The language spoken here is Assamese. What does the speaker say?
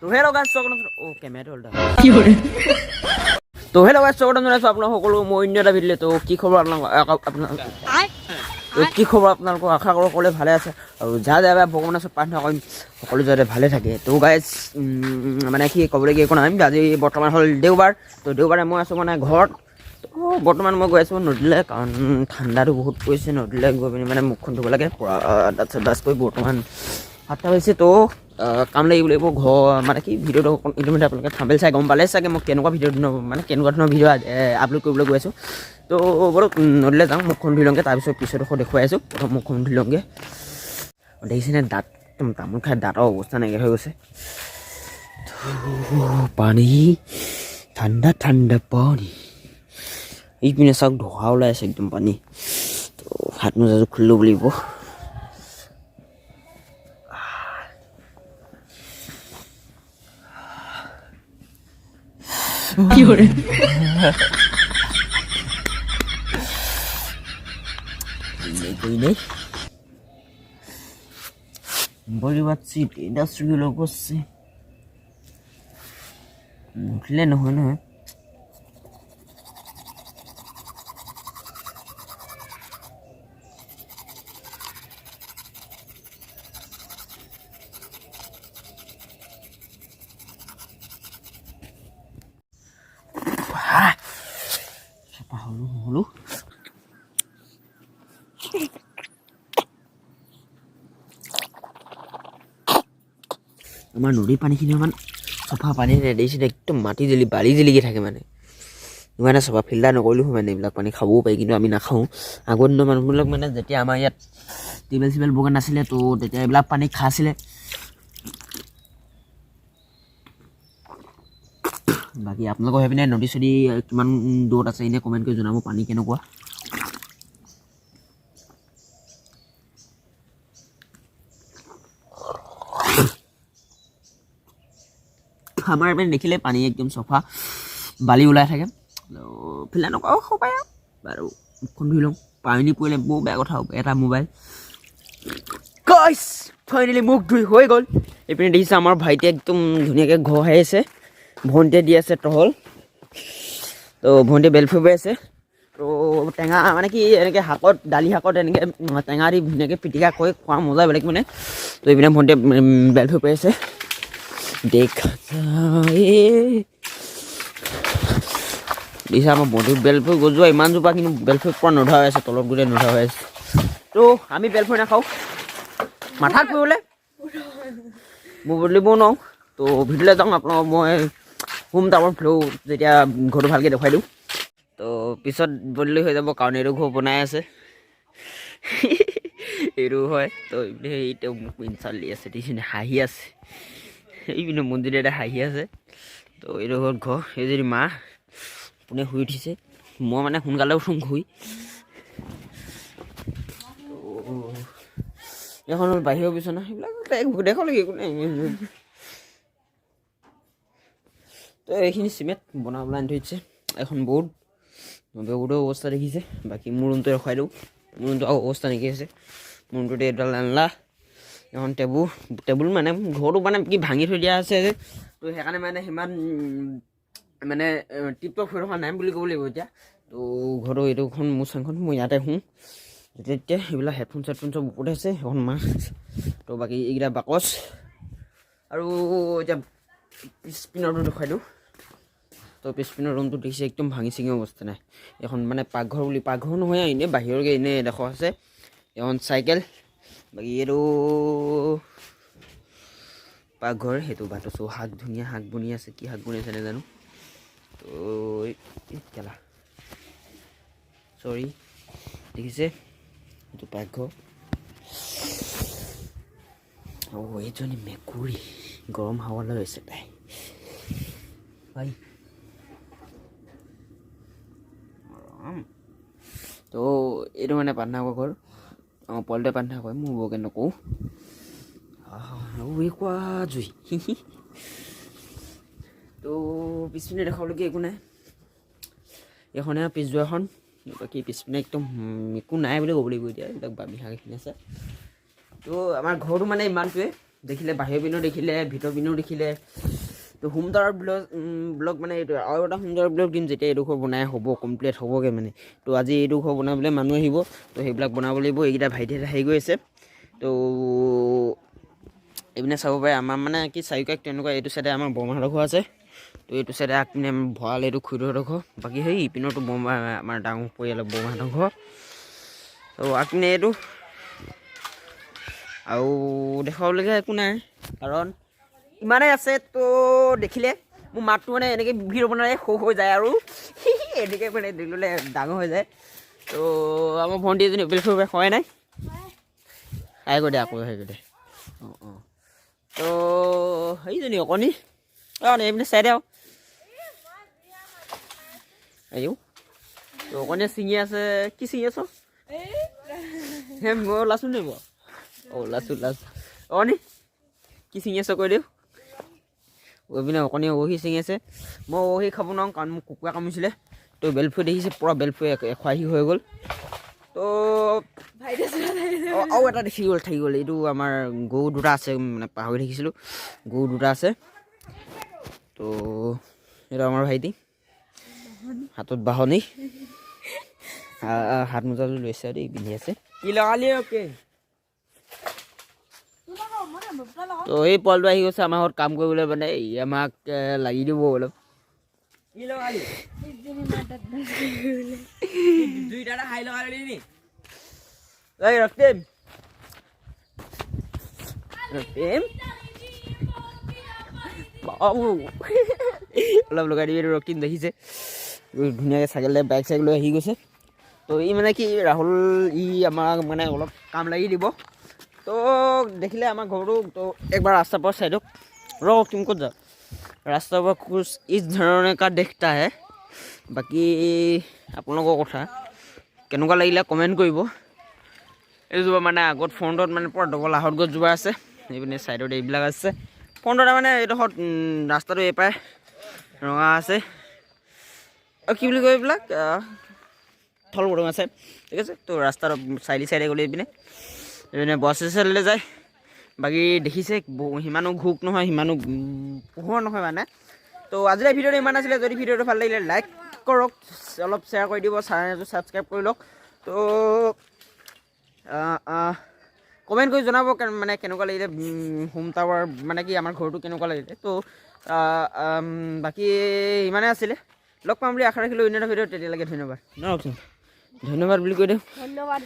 তো হেল্ল' গাইছ কেমেৰাটো হ'ল তো হেল্ল' গাইছ স্বাগতম জনাইছোঁ আপোনাক সকলো মই অন্য এটা ভিডিঅ'লৈ। তো কি খবৰ আপোনালোকৰ আশা কৰোঁ সকলোৱে ভালে আছে আৰু যা ভগৱানৰ ওচৰত প্ৰাৰ্থনা কৰিম সকলো যাতে ভালে থাকে। তো গাইছ মানে কি ক'বলগীয়া একো নাই। আজি বৰ্তমান হ'ল দেওবাৰ। তো দেওবাৰে মই আছোঁ মানে ঘৰত। তো বৰ্তমান মই গৈ আছোঁ নদীলৈ, কাৰণ ঠাণ্ডাটো বহুত পৰিছে। নদীলৈ গৈ পিনি মানে মুখখন ধুব লাগে পূৰা দাঁত কৰি। বৰ্তমান 7টা হৈছে। তো কাম লাগিব ঘৰ মানে কি ভিডিঅ'টো ইতিমধ্যে আপোনালোকে থাম্বনেইল চাই গম পালে চাগে মই কেনেকুৱা ধৰণৰ ভিডিঅ' আপলোড কৰিবলৈ গৈ আছোঁ। তো বলক নদীলৈ যাওঁ, মুখখন ধুই লওঁগৈ, তাৰপিছত পিছৰডোখৰ দেখুৱাই আছোঁ। প্ৰথম মুখখন ধুই লওঁগৈ। দেখিছেনে দাঁত একদম তামোল খাই দাঁতৰ অৱস্থা নাইকিয়া হৈ গৈছে। পানী ঠাণ্ডা ঠাণ্ডা পানী, এইপিনে চাওক ধোঁৱা ওলাই আছে একদম পানী। তো হাত মোজাযোৰ খুলি ল'ব লাগিব। বলি পাচ্ছি ইন্ডাস্ট্ৰিগুলো কৰছে উঠলে নহয় নহয়। হলো আমাৰ নদীৰ পানীখিনি ইমান চফা পানী নেদেখিছে, একদম মাটি জেলি বালি জেলিকে থাকে মানে ইমানে চফা। ফিল্টাৰ নকৰিলেও মানে এইবিলাক পানী খাবও পাৰি, কিন্তু আমি নাখাওঁ। আগৰ দিনৰ মানুহবিলাক মানে যেতিয়া আমাৰ ইয়াত টিউবেল চিউবেল বগা নাছিলে, তো তেতিয়া এইবিলাক পানী খাইছিলে। বাকী আপোনালোকৰ সেইপিনে নদী চদী কিমান দূৰত আছে এনেই কমেণ্ট কৰি জনাব, পানী কেনেকুৱা। আমাৰ এইপিনে দেখিলে পানী একদম চফা বালি ওলাই থাকে। ফিল্টাৰ নকৰাও খাব পাৰে বাৰু। মুখখন ধুই লওঁ, পানী পৰিলে বহু বেয়া কথা হ'ব। এটা মোবাইল গাইছ ফাইনেলি মুখ ধুই হৈ গ'ল। এইপিনে দেখিছে আমাৰ ভাইটিয়ে একদম ধুনীয়াকৈ ঘৰ সাৰি আছে, ভণ্টিয়ে দি আছে টহল। তো ভণ্টিয়ে বেল ফুৰিব আছে। তো টেঙা মানে কি এনেকৈ শাকত দালি শাকত এনেকৈ টেঙা দি ধুনীয়াকৈ পিটিকা কৰি খোৱা মজা বেলেগ মানে। তো এইপিনে ভণ্টিয়ে বেল ফুৰিব আছে। দেখা দিছে আমাৰ বন্ধুত বেলফুল গজোৱা ইমানজোপা, কিন্তু বেলফুল পৰা নধৰা হৈ আছে, তলত গোটেই নধৰা হৈ আছে। তো আমি বেলফুল নাখাওঁ, মাথাত পৰিবলৈ মোৰ বদলিবও নোৱাৰোঁ। তো ভিডিঅ'লৈ যাওঁ। আপোনালোকক মই হোম টাউনৰ ফ্ল' যেতিয়া ঘৰটো ভালকৈ দেখুৱাই দিওঁ। তো পিছত বদলি হৈ যাব, কাৰণ এইটো ঘৰ বনাই আছে। এইটো হয়। তো এইটো মোক ইনচাল্ট দি আছে, দেখিছেনে হাঁহি আছে। এইপিনে মন্দিৰ এটা হাঁহি আছে। তো এইটো ঘৰত ঘৰ। এই যদি মা কোনে শুই উঠিছে, মই মানে সোনকালে উঠোঁ শুই। এখন বাহিৰৰ বিচনা সেইবিলাক দেখো নেকি একো নাই। তো এইখিনি চিমেণ্ট বনাবলৈ আনি থৈ দিছে। এখন বৰ্ড, বৰ্ডৰ অৱস্থা দেখিছে। বাকী মোৰ ৰুমটো ৰখাই দিওঁ, মোৰ ৰুমটো আৰু অৱস্থা নাইকিয়া হৈছে। মোৰ ৰুমটোতে এডাল আনলা, এখন টেবুল মানে ঘৰটো মানে কি ভাঙি থৈ দিয়া আছে যে, তো সেইকাৰণে মানে সিমান মানে টিপটপ হৈ থকা নাই বুলি ক'ব লাগিব এতিয়া। তো ঘৰটো এইটোখন মোৰ চাংখন, মই ইয়াতে শুওঁ যেতিয়া সেইবিলাক হেডফোন চেডফোন চব ওপৰতে আছে। এখন মাছ, তো বাকী এইকেইটা বাকচ। আৰু এতিয়া পিছপিনৰটো দেখুৱাই দিওঁ। তো পিছপিনৰ ৰুমটো দেখিছে একদম ভাঙি চিঙি অৱস্থা নাই। এখন মানে পাকঘৰ বুলি, পাকঘৰ নহয় এনেই বাহিৰকৈ এনেই এডোখৰ আছে। এখন চাইকেল, বাকী এইটো পাকঘৰ, সেইটো বাটছো শাক ধুনীয়া শাক বনি আছে। কি শাক বনি আছে নাজানো। তো কেলা চৰি, দেখিছে এইটো পাকঘৰ। এইজনী মেকুৰী গৰম হাৱালৈ লৈছে তাই ভাই। তো এইটো মানে প্ৰাৰ্থনা কৰা ঘৰ। অঁ পোৱালিটোৱে প্ৰাৰ্থনা কৰে, মোৰ বৰকৈ নকওঁ। কোৱা জুই। তো পিছপিনে দেখাবলগীয়া একো নাই। এইখনে পিছযোৱাখন। বাকী পিছপিনে একদম একো নাই বুলি ক'ব লাগিব এতিয়া, এইবিলাক বামি শাক এইখিনি আছে। তো আমাৰ ঘৰটো মানে ইমানটোৱে দেখিলে, বাহিৰৰ পিনেও দেখিলে, ভিতৰ পিনেও দেখিলে। তো হোম টাৱাৰ ব্লগ মানে এইটো আৰু এটা হোম টাৱাৰ ব্লগ দিম যেতিয়া এইডোখৰ বনাই হ'ব কমপ্লিট হ'বগৈ মানে। তো আজি এইডোখৰ বনাবলৈ মানুহ আহিব, তো সেইবিলাক বনাব লাগিব। এইকেইটা ভাইটিহঁতে হেৰি কৰি আছে। তো এইপিনে চাব পাৰে আমাৰ মানে কি চাৰিওকাষ তেনেকুৱা। এইটো চাইডে আমাৰ বৰমাহঁতৰ ঘৰ আছে, তো এইটো চাইডে আগপিনে ভঁৰাল, এইটো খুৰীহঁতৰ ঘৰ। বাকী সেই ইপিনৰটো বৰমা আমাৰ ডাঙৰ পৰিয়ালৰ বৰমাহঁতৰ ঘৰ। তো আগপিনে এইটো আৰু দেখুৱাবলগীয়া একো নাই কাৰণ ইমানেই আছে। তো দেখিলে মোৰ মাতটো মানে এনেকৈ ভিডিঅ' বনালে সৰু হৈ যায় আৰু এনেকৈ মানে দেখিলে ডাঙৰ হৈ যায়। তো আমাৰ ভণ্টি এজনী বেল ফুৰিব খোৱাই নাই, খাই গৈ দে আকৌ হেৰি কৰি দে। অঁ তো সেইজনী অকণি এইপিনে চাই দে আৰু আইও। তো অকণিয়ে ছিঙি আছে, কি ছিঙি আছ? হে মই ওলাইছোঁ নি বাৰু? অঁ ওলাইছোঁ অকণি কি ছিঙি আছ কৈ দিওঁ। এইপিনে অকণি অহি ছিঙি আছে। মই অহি খাব নোৱাৰোঁ কাৰণ মোক কুকুৰা কামুৰিছিলে। তো বেলফুৰি দেখিছে পূৰা বেলফুৰি এখৰাহি হৈ গ'ল। তো আৰু এটা থাকি গ'ল। এইটো আমাৰ গৰু দুটা আছে, মানে পাহৰি থাকিছিলোঁ, গৰু দুটা আছে। তো এইটো আমাৰ ভাইটি হাতত বাহনি, হাত মোজাযোৰ লৈছে দেই, পিন্ধি আছে। কি লগালি অ'কে? তো এই পোৱালিটো আহি গৈছে আমাৰ ঘৰত কাম কৰিবলৈ, মানে আমাক লাগি দিব অলপ। কি লগালি? দুইটা হাই লগালি নি? এই ৰক্তিম অলপ লগাই দিবি। ৰক্তিম দেখিছে ধুনীয়াকৈ চাইকেল বাইক চাইকেল লৈ আহি গৈছে। তো ই মানে কি ৰাহুল আমাক মানে অলপ কাম লাগি দিব। তো দেখিলে আমাৰ ঘৰটো তো একবাৰ ৰাস্তাৰ পৰা চাইডক ৰক্তিম ক'ত যা ৰাস্তাৰ পৰা কুছ ইছ ধৰণে কা দেখতা হে। বাকী আপোনালোকৰ কথা কেনেকুৱা লাগিলে কমেণ্ট কৰিব। এইজোপা মানে আগত ফ্ৰণ্টত মানে পূৰা ডবল আহঁত গছজোপা আছে, এইপিনে ছাইডত এইবিলাক আছে। ফ্ৰণ্টতে মানে এইডোখৰত ৰাস্তাটো এইপাৰে ৰঙা আছে, আৰু কি বুলি কয় এইবিলাক থল বৰং আছে, ঠিক আছে। তো ৰাস্তাৰ চাইডে গ'লে এইপিনে বছ ষ্টেচনলৈ যায়। বাকী দেখিছে সিমানো ঘোক নহয়, সিমানো পোহৰ নহয় মানে। তো আজিলৈ ভিডিঅ'টো ইমান আছিলে। যদি ভিডিঅ'টো ভাল লাগিলে লাইক কৰক, অলপ শ্বেয়াৰ কৰি দিব, চেনেলটো ছাবস্ক্ৰাইব কৰি লওক। তো কমেণ্ট কৰি জনাব মানে কেনেকুৱা লাগিলে হোম টাৱাৰ, মানে কি আমাৰ ঘৰটো কেনেকুৱা লাগিলে। তো বাকী ইমানেই আছিলে। লগ পাম বুলি আশা ৰাখিলোঁ অন্য এটা ভিডিঅ'ত। তেতিয়ালৈকে ধন্যবাদ। ধন্যবাদ বুলি কৈ দিওঁ। ধন্যবাদ।